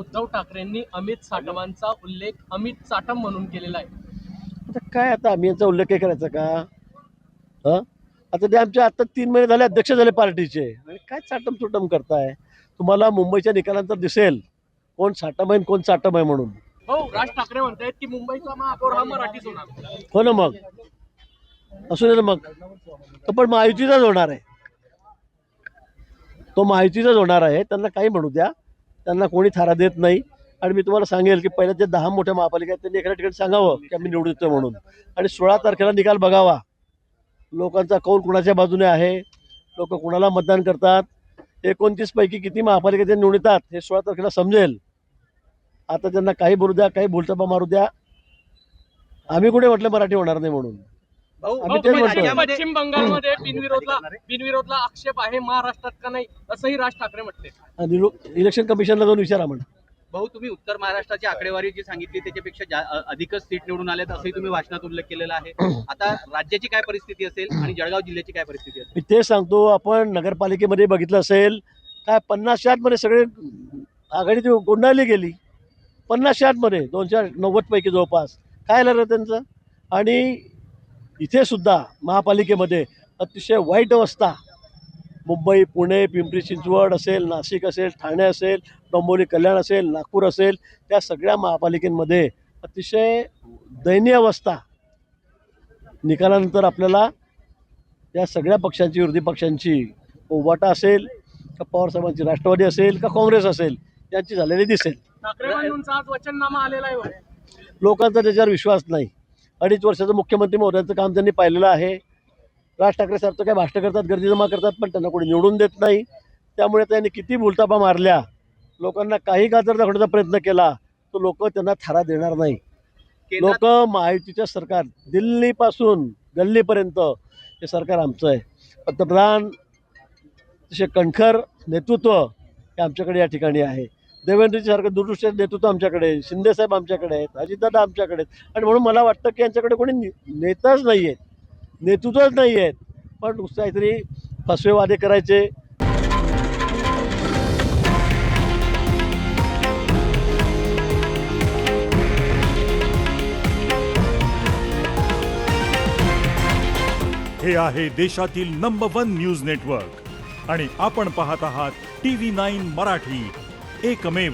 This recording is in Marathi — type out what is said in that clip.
उद्धव ठाकरेंनी अमित साटमांचा उल्लेख अमित साटम म्हणून केलेला आहे. आता काय आता आम्ही यांचा उल्लेख काय करायचा का? हं आता ते आमच्या आता 3 महिने झाले अध्यक्ष झाले पार्टीचे आणि काय चाटम चुटम करताय? तुम्हाला मुंबईच्या निकालानंतर दिसेल कोण साटम आहे आणि कोण चाटम आहे म्हणून. हो, राज ठाकरे म्हणतायत की मुंबईचा महापौर हा मराठीच होणार. हो ना, मग असू दे ना, मग तो पण महायुतीचाच होणार आहे. तो महायुतीचाच होणार आहे. त्यांना काही म्हणू द्या, त्यांना कोणी थारा देत नाही. आणि मी तुम्हाला सांगेल की पहिल्या जे 10 मोठ्या महापालिका आहेत त्यांनी एखाद्या ठिकाणी सांगावं की आम्ही निवडून येतो म्हणून. आणि 16 तारखेला निकाल बघावा. लोकांचा कौल कुणाच्या बाजूने आहे, लोक कुणाला मतदान करतात, 29 पैकी किती महापालिका ते निवडून येतात हे 16 तारखेला समजेल. आता त्यांना काही बोलू द्या, काही बोलचापा मारू द्या. आम्ही कुठे म्हटलं मराठी होणार नाही म्हणून. आम्ही तेच म्हणतो. पश्चिम बंगालमध्ये बिनविरोधला आक्षेप आहे, महाराष्ट्रात का नाही असंही राज ठाकरे म्हटले. आणि इलेक्शन कमिशनला जाऊन विचारा म्हणा. भाऊ, तुम्ही उत्तर महाराष्ट्राची आकडेवारी जी सांगितली त्याच्यापेक्षा अधिकच सीट निवडून आल्यात असंही तुम्ही भाषणात उल्लेख केलेला आहे. आता राज्याची काय परिस्थिती असेल आणि जळगाव जिल्ह्याची काय परिस्थिती असेल? मी ते सांगतो. आपण नगरपालिकेमध्ये बघितलं असेल काय 50-60 मध्ये सगळे आघाडी गोंधळली गेली. 50-60 मध्ये 290 पैकी जवळपास काय झालं त्यांचं. आणि इथे सुद्धा महापालिकेमध्ये अतिशय वाईट अवस्था. मुंबई, पुणे, पिंपरी चिंचवड असेल, नाशिक असेल, ठाणे असेल, डोंबिवली कल्याण असेल, नागपूर असेल, त्या सगळ्या महापालिकेमध्ये अतिशय दयनीय अवस्था. निकालानंतर आपल्याला या सगळ्या पक्षांची, विरोधी पक्षांची उभाटा असेल का पवारसाहेबांची राष्ट्रवादी असेल का काँग्रेस असेल यांची झालेली दिसेल. ठाकरे बंधूंचा आज वचननामा आलेला आहे. लोकांचा त्याच्यावर विश्वास नाही. 2.5 वर्षाचं मुख्यमंत्री महोदयांचं काम त्यांनी पाहिलेलं आहे. राज ठाकरे साहेब तर काय भाषण करतात, गर्दी जमा करतात, पण त्यांना कोणी निवडून देत नाही. त्यामुळे त्यांनी किती भूलतापा मारल्या, लोकांना काही गाजर दाखवण्याचा प्रयत्न केला, तो लोक त्यांना थारा देणार नाही. लोक महायुतीचं सरकार दिल्लीपासून गल्लीपर्यंत हे सरकार आमचं आहे. पंतप्रधान तसे कणखर नेतृत्व हे आमच्याकडे या ठिकाणी आहे. देवेंद्रजीसारखं दूरदृष्टी नेतृत्व आमच्याकडे, शिंदेसाहेब आमच्याकडे आहेत, अजितदादा आमच्याकडे आहेत. आणि म्हणून मला वाटतं की यांच्याकडे कोणी नेताच नाही आहेत, नेतृत्वच नाही आहेत, पण नुसतं काहीतरी फसवे वादे करायचे. हे आहे देशातील नंबर 1 न्यूज नेटवर्क आणि आपण पाहत आहात TV9 मराठी, एकमेव.